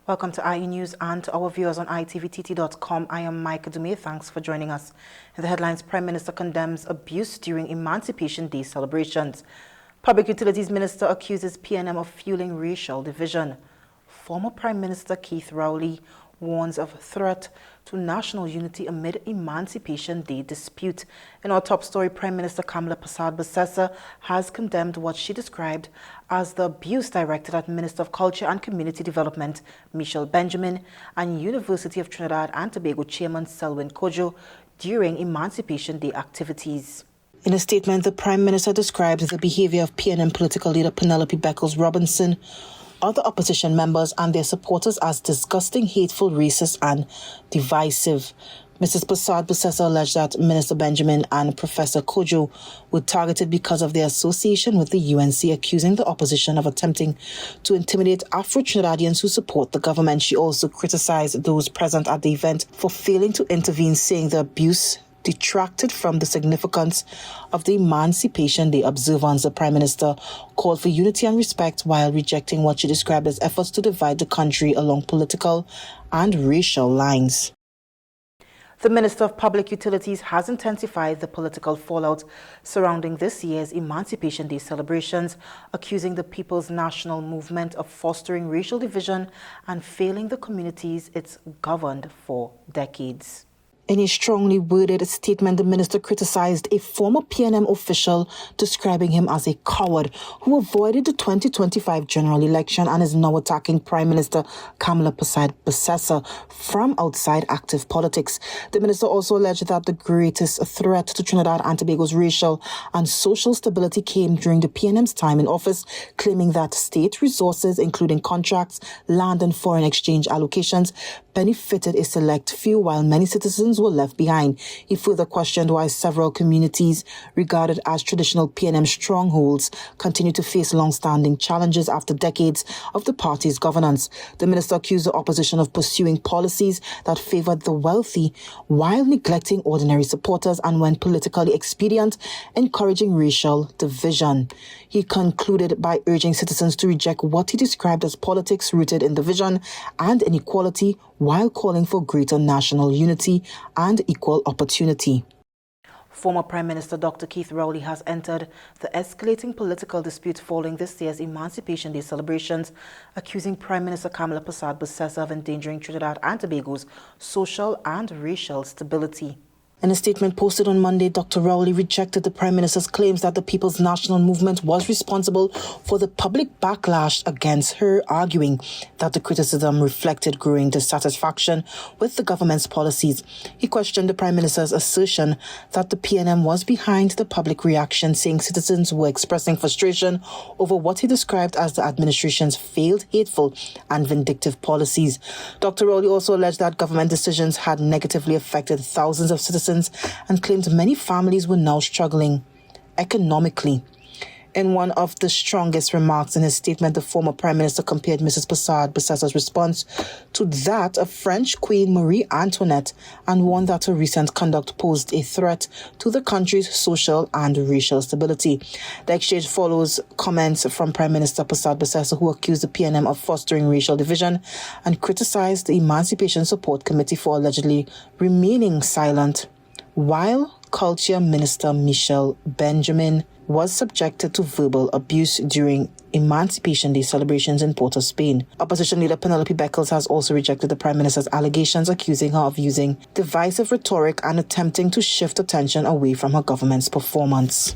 Welcome to IE News and to our viewers on itvtt.com. I am Micah Dumé. Thanks for joining us. In the headlines, Prime Minister condemns abuse during Emancipation Day celebrations. Public Utilities Minister accuses PNM of fueling racial division. Former Prime Minister Keith Rowley warns of threat to national unity amid Emancipation Day dispute. In our top story, Prime Minister Kamla Persad-Bussesa has condemned what she described as the abuse directed at Minister of Culture and Community Development Michelle Benjamin and University of Trinidad and Tobago Chairman Selwyn Cudjoe during Emancipation Day activities. In a statement, the Prime Minister described the behavior of PNM political leader Penelope Beckles-Robinson, other opposition members and their supporters as disgusting, hateful, racist and divisive. Mrs. Persad-Bussesa alleged that Minister Benjamin and Professor Cudjoe were targeted because of their association with the UNC, accusing the opposition of attempting to intimidate Afro-Trinidadians who support the government. She also criticized those present at the event for failing to intervene, saying the abuse detracted from the significance of the Emancipation Day observance. The Prime Minister called for unity and respect while rejecting what she described as efforts to divide the country along political and racial lines. The Minister of Public Utilities has intensified the political fallout surrounding this year's Emancipation Day celebrations, accusing the People's National Movement of fostering racial division and failing the communities it's governed for decades. In a strongly worded statement, the minister criticized a former PNM official, describing him as a coward who avoided the 2025 general election and is now attacking Prime Minister Kamla Persad-Bussesa from outside active politics. The minister also alleged that the greatest threat to Trinidad and Tobago's racial and social stability came during the PNM's time in office, claiming that state resources, including contracts, land and foreign exchange allocations, benefited a select few while many citizens were left behind. He further questioned why several communities regarded as traditional PNM strongholds continue to face long-standing challenges after decades of the party's governance. The minister accused the opposition of pursuing policies that favored the wealthy while neglecting ordinary supporters and, when politically expedient, encouraging racial division. He concluded by urging citizens to reject what he described as politics rooted in division and inequality, while calling for greater national unity and equal opportunity. Former Prime Minister Dr. Keith Rowley has entered the escalating political dispute following this year's Emancipation Day celebrations, accusing Prime Minister Kamla Persad-Bussesa of endangering Trinidad and Tobago's social and racial stability. In a statement posted on Monday, Dr. Rowley rejected the Prime Minister's claims that the People's National Movement was responsible for the public backlash against her, arguing that the criticism reflected growing dissatisfaction with the government's policies. He questioned the Prime Minister's assertion that the PNM was behind the public reaction, saying citizens were expressing frustration over what he described as the administration's failed, hateful and vindictive policies. Dr. Rowley also alleged that government decisions had negatively affected thousands of citizens and claimed many families were now struggling economically. In one of the strongest remarks in his statement, the former Prime Minister compared Mrs. Persad-Bussesa's response to that of French Queen Marie Antoinette and warned that her recent conduct posed a threat to the country's social and racial stability. The exchange follows comments from Prime Minister Persad-Bussesa, who accused the PNM of fostering racial division and criticized the Emancipation Support Committee for allegedly remaining silent, while Culture Minister Michelle Benjamin was subjected to verbal abuse during Emancipation Day celebrations in Port of Spain. Opposition leader Penelope Beckles has also rejected the Prime Minister's allegations, accusing her of using divisive rhetoric and attempting to shift attention away from her government's performance.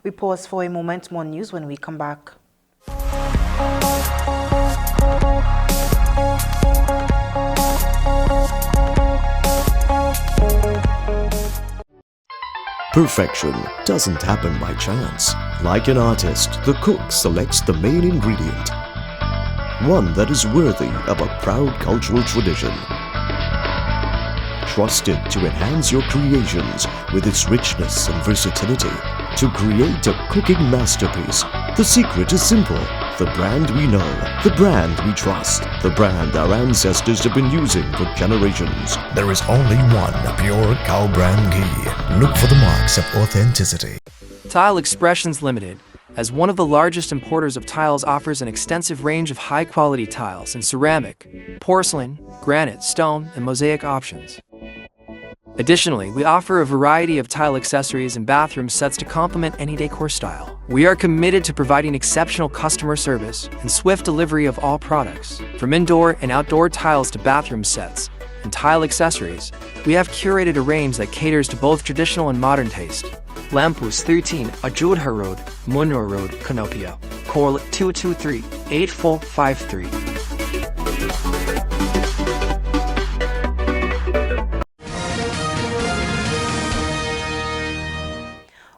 We pause for a moment. More news when we come back. Perfection doesn't happen by chance. Like an artist, the cook selects the main ingredient, one that is worthy of a proud cultural tradition. Trusted to enhance your creations with its richness and versatility. To create a cooking masterpiece, the secret is simple. The brand we know, the brand we trust, the brand our ancestors have been using for generations. There is only one pure cow brand ghee. Look for the marks of authenticity. Tile Expressions Limited, as one of the largest importers of tiles, offers an extensive range of high-quality tiles in ceramic, porcelain, granite, stone, and mosaic options. Additionally, we offer a variety of tile accessories and bathroom sets to complement any decor style. We are committed to providing exceptional customer service and swift delivery of all products. From indoor and outdoor tiles to bathroom sets and tile accessories, we have curated a range that caters to both traditional and modern taste. Lampoos 13, Ajudha Road, Munro Road, Canopio. Call 223-8453.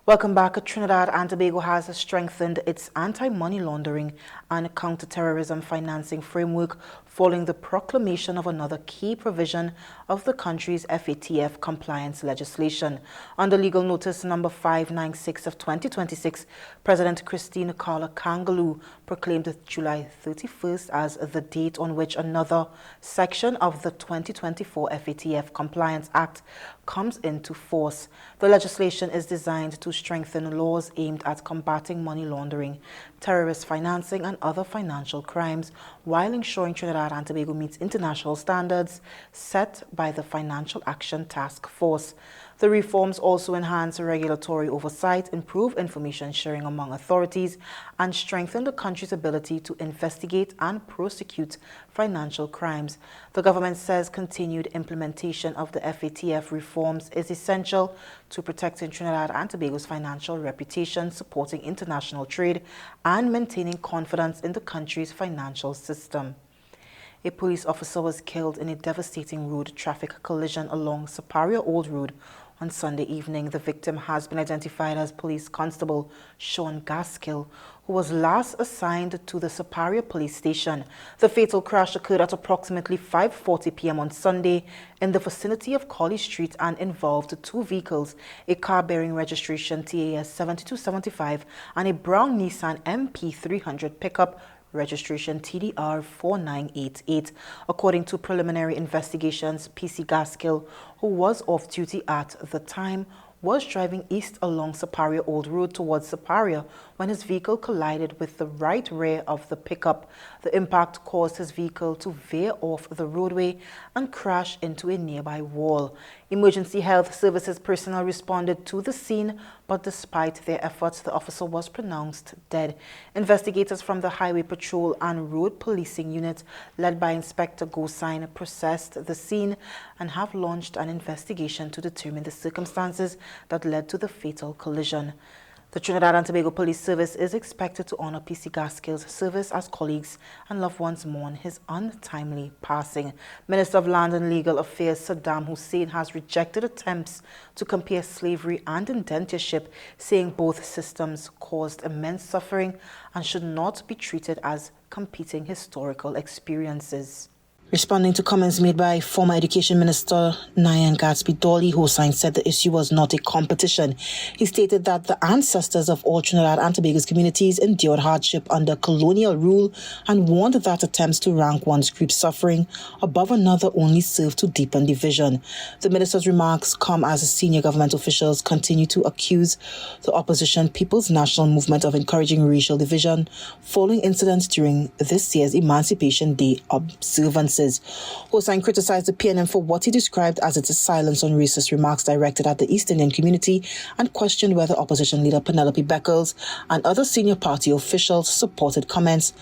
Welcome back. Trinidad and Tobago has strengthened its anti-money laundering and counter-terrorism financing framework following the proclamation of another key provision of the country's FATF compliance legislation. Under Legal Notice number 596 of 2026, President Christine Carla Kangaloo proclaimed July 31st as the date on which another section of the 2024 FATF Compliance Act comes into force. The legislation is designed to strengthen laws aimed at combating money laundering, terrorist financing, and other financial crimes, while ensuring Trinidad and Tobago meets international standards set by the Financial Action Task Force. The reforms also enhance regulatory oversight, improve information sharing among authorities, and strengthen the country's ability to investigate and prosecute financial crimes. The government says continued implementation of the FATF reforms is essential to protecting Trinidad and Tobago's financial reputation, supporting international trade, and maintaining confidence in the country's financial system. A police officer was killed in a devastating road traffic collision along Saparia Old Road on Sunday evening. The victim has been identified as Police Constable Sean Gaskill, who was last assigned to the Saparia Police Station. The fatal crash occurred at approximately 5:40 p.m. on Sunday in the vicinity of Colley Street and involved two vehicles, a car bearing registration TAS 7275 and a brown Nissan MP300 pickup registration TDR 4988. According to preliminary investigations, PC Gaskill, who was off duty at the time, was driving east along Saparia Old Road towards Saparia when his vehicle collided with the right rear of the pickup. The impact caused his vehicle to veer off the roadway and crash into a nearby wall. Emergency health services personnel responded to the scene, but despite their efforts, the officer was pronounced dead. Investigators from the Highway Patrol and Road Policing Unit, led by Inspector Gosine, processed the scene and have launched an investigation to determine the circumstances that led to the fatal collision. The Trinidad and Tobago Police Service is expected to honor PC Gaskill's service as colleagues and loved ones mourn his untimely passing. Minister of Land and Legal Affairs Saddam Hussein has rejected attempts to compare slavery and indentureship, saying both systems caused immense suffering and should not be treated as competing historical experiences. Responding to comments made by former Education Minister Nyan Gatsby-Dolly, Hossain said the issue was not a competition. He stated that the ancestors of all Trinidad and Tobago's communities endured hardship under colonial rule and warned that attempts to rank one's group's suffering above another only serve to deepen division. The minister's remarks come as senior government officials continue to accuse the opposition People's National Movement of encouraging racial division following incidents during this year's Emancipation Day observances. Hossain criticized the PNM for what he described as its silence on racist remarks directed at the East Indian community and questioned whether opposition leader Penelope Beckles and other senior party officials supported comments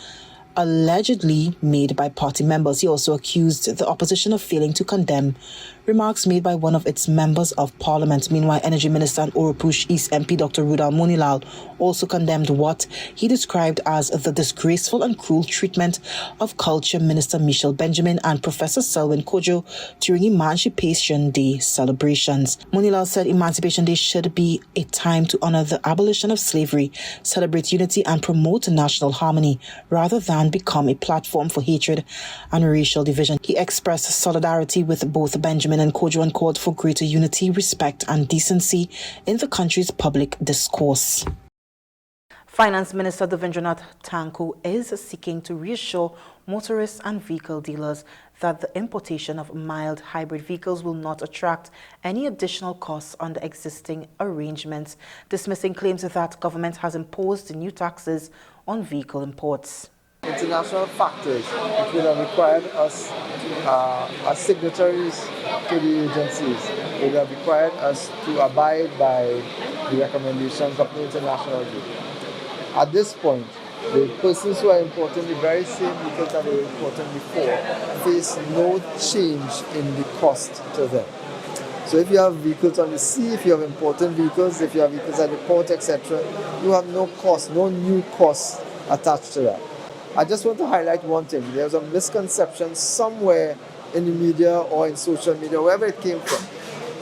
allegedly made by party members. He also accused the opposition of failing to condemn remarks made by one of its members of parliament. Meanwhile, Energy Minister and Oropush East MP Dr. Rudal Monilal also condemned what he described as the disgraceful and cruel treatment of Culture Minister Michelle Benjamin and Professor Selwyn Kojo during Emancipation Day celebrations. Monilal said Emancipation Day should be a time to honor the abolition of slavery, celebrate unity and promote national harmony, rather than become a platform for hatred and racial division. He expressed solidarity with both Benjamin and Kojo and called for greater unity, respect and decency in the country's public discourse. Finance Minister Devendranath Thakur is seeking to reassure motorists and vehicle dealers that the importation of mild hybrid vehicles will not attract any additional costs under existing arrangements, dismissing claims that government has imposed new taxes on vehicle imports. International factors which would have required us as signatories to the agencies, would have required us to abide by the recommendations of the international group. At this point, the persons who are importing the very same vehicles that were imported before face no change in the cost to them. So if you have vehicles on the sea, if you have imported vehicles, if you have vehicles at the port, etc., you have no cost, no new costs attached to that. I just want to highlight one thing. There's a misconception somewhere in the media or in social media, wherever it came from,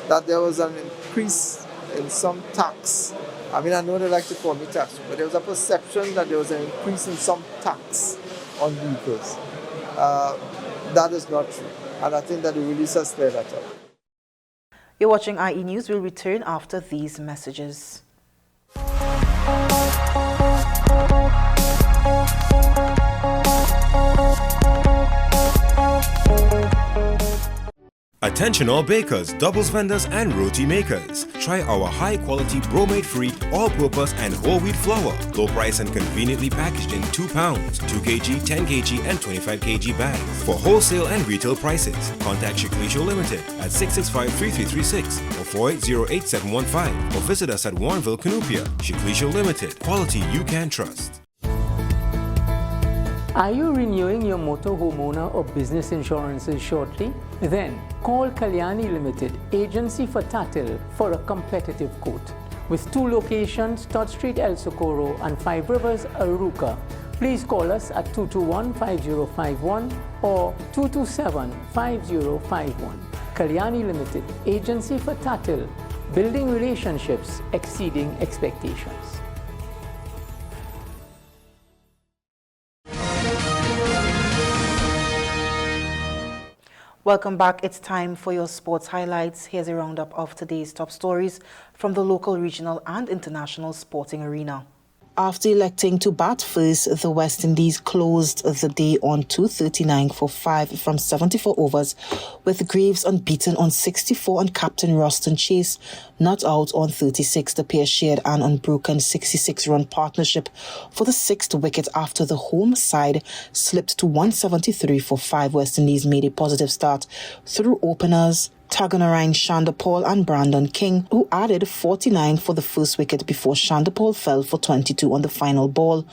that there was an increase in some tax. I mean, I know they like to call me tax, but there was a perception that there was an increase in some tax on vehicles. That is not true. And I think that the release has cleared that up. You're watching IE News. We'll return after these messages. Attention all bakers, doubles vendors and roti makers. Try our high-quality bromate-free, all-purpose and whole wheat flour. Low price and conveniently packaged in 2 pounds, 2 kg, 10 kg and 25 kg bags. For wholesale and retail prices, contact Shiklisho Limited at 665-3336 or 480-8715 or visit us at Warrenville, Canoopia. Shiklisho Limited, quality you can trust. Are you renewing your motor, homeowner or business insurances shortly? Then call Kalyani Limited, agency for Tatil, for a competitive quote. With 2 locations, Todd Street, El Socorro and 5 Rivers, Aruca. Please call us at 221-5051 or 227-5051. Kalyani Limited, agency for Tatil, building relationships exceeding expectations. Welcome back. It's time for your sports highlights. Here's a roundup of today's top stories from the local, regional and international sporting arena. After electing to bat first, the West Indies closed the day on 239 for 5 from 74 overs, with Graves unbeaten on 64 and captain Roston Chase not out on 36. The pair shared an unbroken 66-run partnership for the 6th wicket after the home side slipped to 173 for 5. West Indies made a positive start through openers Tagunarine Shandapal and Brandon King, who added 49 for the first wicket before Shandapal fell for 22 on the final ball.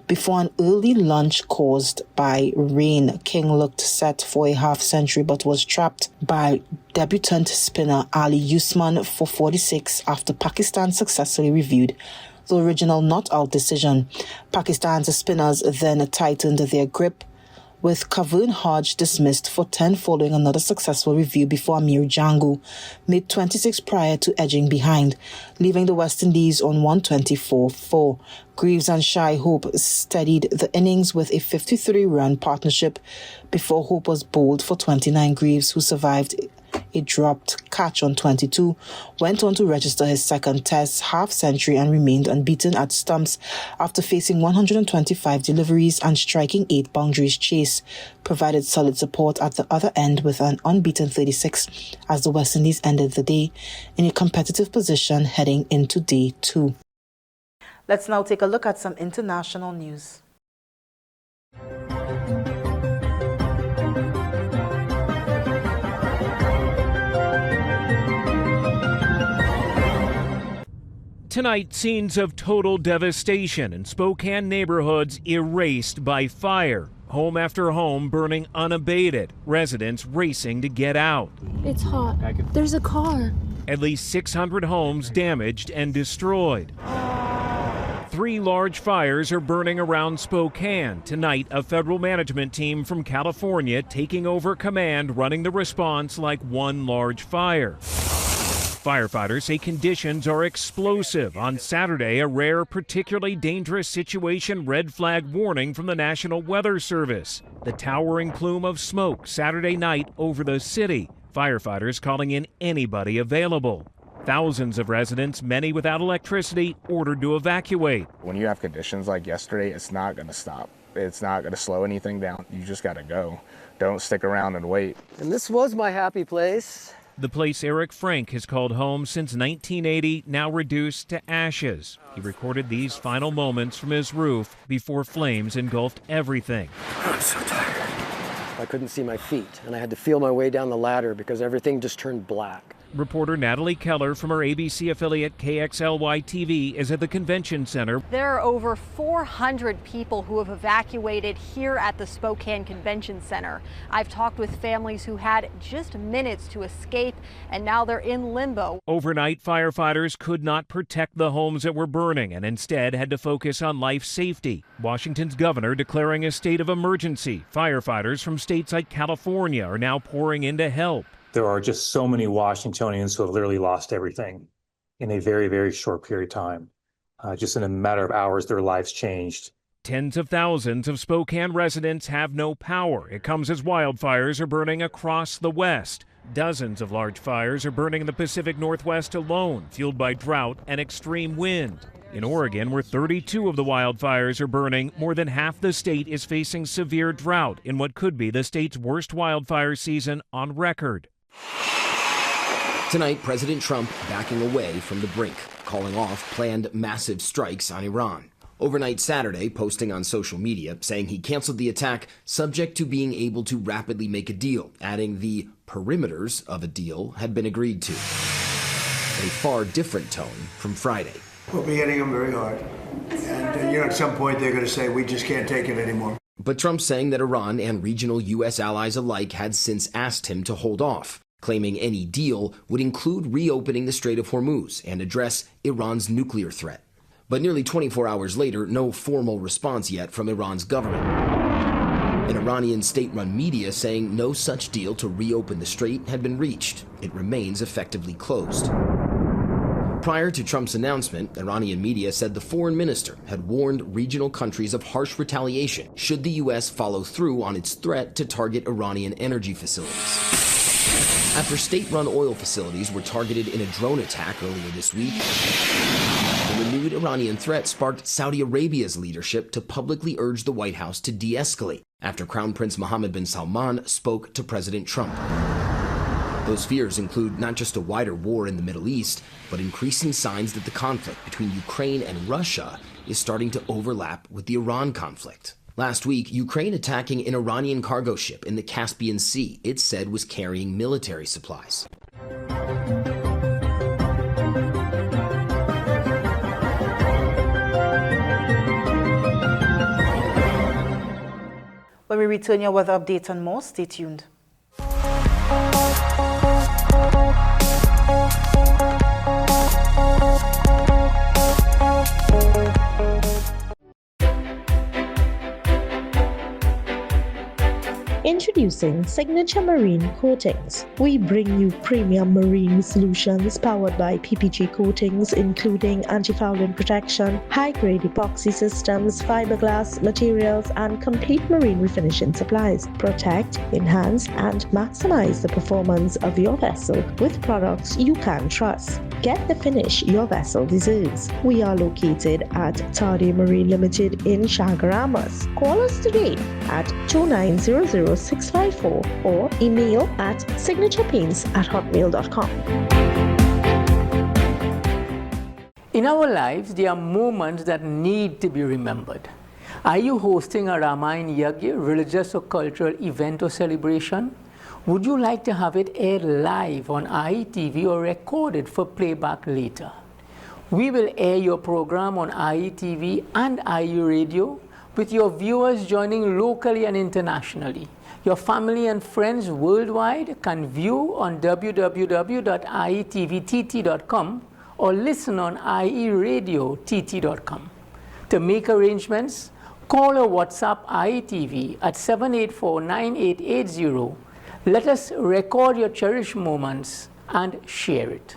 Before an early lunch caused by rain, King looked set for a half-century but was trapped by debutant spinner Ali Usman for 46 after Pakistan successfully reviewed the original not-out decision. Pakistan's spinners then tightened their grip, with Kavern Hodge dismissed for 10 following another successful review before Amir Jangu made 26 prior to edging behind, leaving the West Indies on 124-4. Greaves and Shai Hope steadied the innings with a 53-run partnership before Hope was bowled for 29. Greaves, who survived a dropped catch on 22, went on to register his second Test half-century and remained unbeaten at stumps after facing 125 deliveries and striking 8 boundaries. Chase provided solid support at the other end with an unbeaten 36 as the West Indies ended the day in a competitive position heading into day 2. Let's now take a look at some international news. Tonight, scenes of total devastation in Spokane neighborhoods erased by fire. Home after home burning unabated. Residents racing to get out. It's hot. There's a car. At least 600 homes damaged and destroyed. 3 large fires are burning around Spokane. Tonight, a federal management team from California taking over command, running the response like one large fire. Firefighters say conditions are explosive. On Saturday, a rare, particularly dangerous situation red flag warning from the National Weather Service. The towering plume of smoke Saturday night over the city. Firefighters calling in anybody available. Thousands of residents, many without electricity, ordered to evacuate. When you have conditions like yesterday, it's not going to stop. It's not going to slow anything down. You just got to go. Don't stick around and wait. And this was my happy place. The place Eric Frank has called home since 1980, now reduced to ashes. He recorded these final moments from his roof before flames engulfed everything. I'm so tired. I couldn't see my feet, and I had to feel my way down the ladder because everything just turned black. Reporter Natalie Keller from our ABC affiliate KXLY-TV is at the convention center. There are over 400 people who have evacuated here at the Spokane Convention Center. I've talked with families who had just minutes to escape, and now they're in limbo. Overnight, firefighters could not protect the homes that were burning and instead had to focus on life safety. Washington's governor declaring a state of emergency. Firefighters from states like California are now pouring in to help. There are just so many Washingtonians who have literally lost everything in a very, very short period of time. Just in a matter of hours, their lives changed. Tens of thousands of Spokane residents have no power. It comes as wildfires are burning across the West. Dozens of large fires are burning in the Pacific Northwest alone, fueled by drought and extreme wind. In Oregon, where 32 of the wildfires are burning, more than half the state is facing severe drought in what could be the state's worst wildfire season on record. Tonight, President Trump backing away from the brink, calling off planned massive strikes on Iran. Overnight Saturday, posting on social media, saying he canceled the attack subject to being able to rapidly make a deal, adding the perimeters of a deal had been agreed to. A far different tone from Friday. We'll be hitting them very hard. And, at some point they're going to say, we just can't take it anymore. But Trump saying that Iran and regional U.S. allies alike had since asked him to hold off, claiming any deal would include reopening the Strait of Hormuz and address Iran's nuclear threat. But nearly 24 hours later, no formal response yet from Iran's government. An Iranian state-run media saying no such deal to reopen the strait had been reached. It remains effectively closed. Prior to Trump's announcement, Iranian media said the foreign minister had warned regional countries of harsh retaliation should the U.S. follow through on its threat to target Iranian energy facilities. After state-run oil facilities were targeted in a drone attack earlier this week, the renewed Iranian threat sparked Saudi Arabia's leadership to publicly urge the White House to de-escalate after Crown Prince Mohammed bin Salman spoke to President Trump. Those fears include not just a wider war in the Middle East, but increasing signs that the conflict between Ukraine and Russia is starting to overlap with the Iran conflict. Last week, Ukraine attacking an Iranian cargo ship in the Caspian Sea it said was carrying military supplies. When we return, your weather update and more, stay tuned. Introducing Signature Marine Coatings. We bring you premium marine solutions powered by PPG coatings, including anti-fouling protection, high-grade epoxy systems, fiberglass materials, and complete marine refinishing supplies. Protect, enhance, and maximize the performance of your vessel with products you can trust. Get the finish your vessel deserves. We are located at Tardy Marine Limited in Chagaramas. Call us today at 2900-654 or email at signaturepaints@hotmail.com. In our lives, there are moments that need to be remembered. Are you hosting a Ramayana Yagya, religious or cultural event or celebration? Would you like to have it aired live on IETV or recorded for playback later? We will air your program on IETV and IE Radio, with your viewers joining locally and internationally. Your family and friends worldwide can view on www.ietvtt.com or listen on ieradiott.com. To make arrangements, call or WhatsApp IETV at 784-9880. Let us record your cherished moments and share it.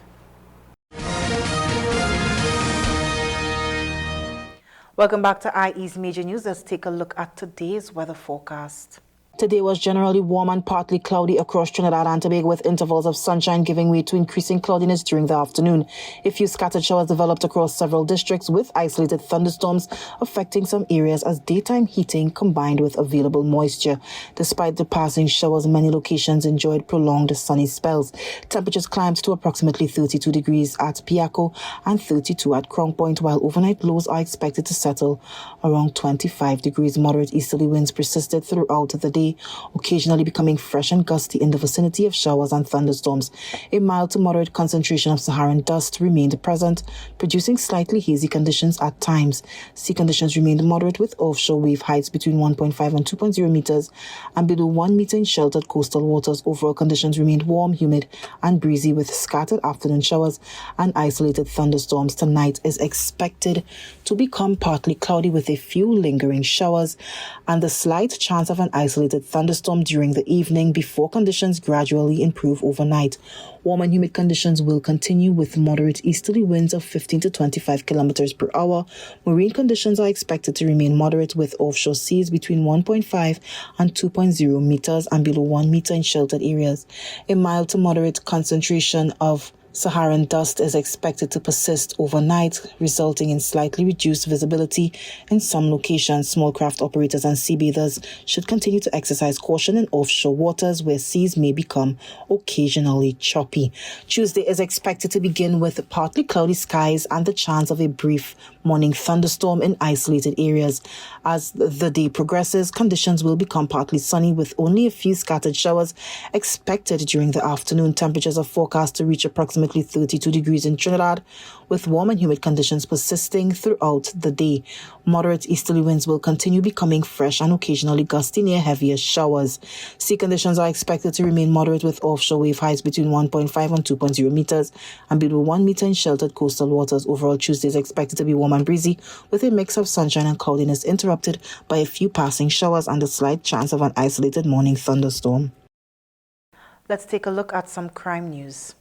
Welcome back to IE's Major News. Let's take a look at today's weather forecast. Today was generally warm and partly cloudy across Trinidad and Tobago, with intervals of sunshine giving way to increasing cloudiness during the afternoon. A few scattered showers developed across several districts, with isolated thunderstorms affecting some areas as daytime heating combined with available moisture. Despite the passing showers, many locations enjoyed prolonged sunny spells. Temperatures climbed to approximately 32 degrees at Piaco and 32 at Crown Point, while overnight lows are expected to settle around 25 degrees. Moderate easterly winds persisted throughout the day, occasionally becoming fresh and gusty in the vicinity of showers and thunderstorms. A mild to moderate concentration of Saharan dust remained present, producing slightly hazy conditions at times. Sea conditions remained moderate, with offshore wave heights between 1.5 and 2.0 meters and below 1 meter in sheltered coastal waters. Overall conditions remained warm, humid and breezy, with scattered afternoon showers and isolated thunderstorms. Tonight is expected to become partly cloudy with a few lingering showers and a slight chance of an isolated thunderstorm during the evening before conditions gradually improve overnight. Warm and humid conditions will continue, with moderate easterly winds of 15 to 25 kilometers per hour. Marine conditions are expected to remain moderate, with offshore seas between 1.5 and 2.0 meters and below 1 meter in sheltered areas. A mild to moderate concentration of Saharan dust is expected to persist overnight, resulting in slightly reduced visibility in some locations. Small craft operators and seabathers should continue to exercise caution in offshore waters where seas may become occasionally choppy. Tuesday is expected to begin with partly cloudy skies and the chance of a brief morning thunderstorm in isolated areas. As the day progresses, conditions will become partly sunny, with only a few scattered showers expected during the afternoon. Temperatures are forecast to reach approximately 32 degrees in Trinidad, with warm and humid conditions persisting throughout the day. Moderate easterly winds will continue, becoming fresh and occasionally gusty near heavier showers. Sea conditions are expected to remain moderate, with offshore wave heights between 1.5 and 2.0 meters and below 1 meter in sheltered coastal waters. Overall, Tuesday is expected to be warm and breezy, with a mix of sunshine and cloudiness interrupted by a few passing showers and a slight chance of an isolated morning thunderstorm. Let's take a look at some crime news.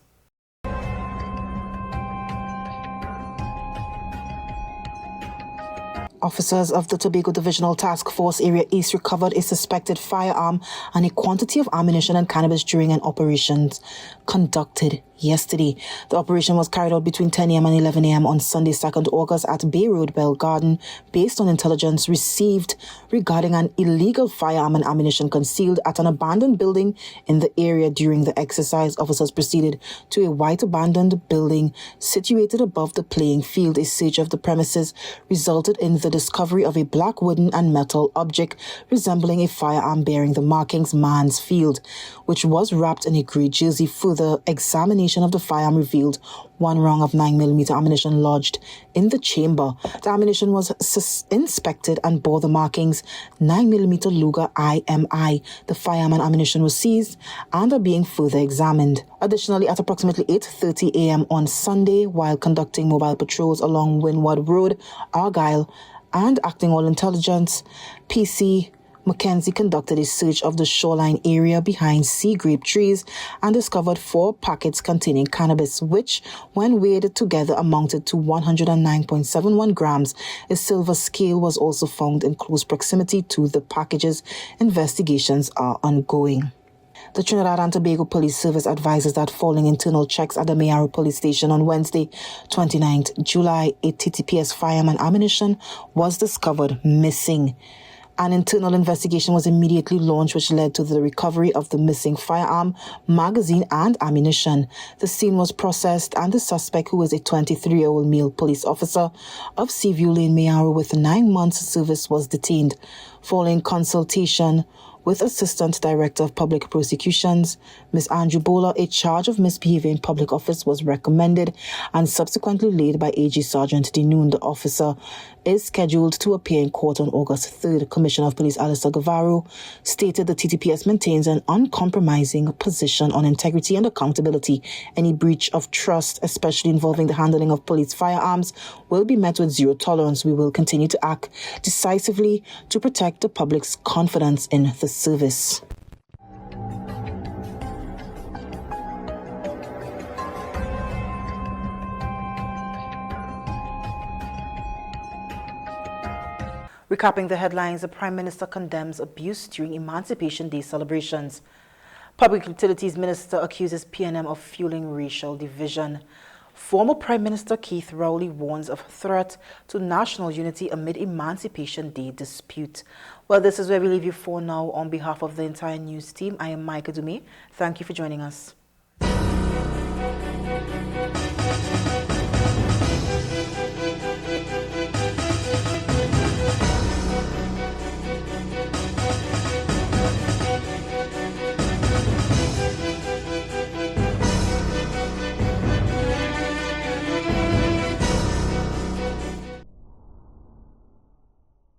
Officers of the Tobago Divisional Task Force Area East recovered a suspected firearm and a quantity of ammunition and cannabis during an operation conducted yesterday. The operation was carried out between 10 a.m. and 11 a.m. on Sunday, 2nd August at Bay Road, Bell Garden, based on intelligence received regarding an illegal firearm and ammunition concealed at an abandoned building in the area. During the exercise, officers proceeded to a white abandoned building situated above the playing field. A search of the premises resulted in the discovery of a black wooden and metal object resembling a firearm bearing the markings Mansfield, which was wrapped in a grey jersey. Further examination of the firearm revealed one round of 9mm ammunition lodged in the chamber. The ammunition was inspected and bore the markings 9mm Luger IMI. The firearm and ammunition was seized and are being further examined. Additionally, at approximately 8:30 a.m. on Sunday, while conducting mobile patrols along Windward Road, Argyle, and acting on intelligence, PC Mackenzie conducted a search of the shoreline area behind sea grape trees and discovered 4 packets containing cannabis, which, when weighed together, amounted to 109.71 grams. A silver scale was also found in close proximity to the packages. Investigations are ongoing. The Trinidad and Tobago Police Service advises that following internal checks at the Mayaro Police Station on Wednesday, 29th July, a TTPS firearm and ammunition was discovered missing. An internal investigation was immediately launched, which led to the recovery of the missing firearm, magazine, and ammunition. The scene was processed, and the suspect, who is a 23-year-old male police officer of Seaview Lane, Mayaro, with 9 months service, was detained. Following consultation with Assistant Director of Public Prosecutions, Ms. Andrew Bowler, a charge of misbehavior in public office was recommended and subsequently laid by AG Sergeant Denoon. The officer is scheduled to appear in court on August 3rd. Commissioner of Police Alistair Guevara stated the TTPS maintains an uncompromising position on integrity and accountability. Any breach of trust, especially involving the handling of police firearms, will be met with zero tolerance. We will continue to act decisively to protect the public's confidence in the service. Recapping the headlines, the Prime Minister condemns abuse during Emancipation Day celebrations. Public Utilities Minister accuses PNM of fueling racial division. Former Prime Minister Keith Rowley warns of threat to national unity amid Emancipation Day dispute. Well, this is where we leave you for now. On behalf of the entire news team, I am Micah Dume. Thank you for joining us.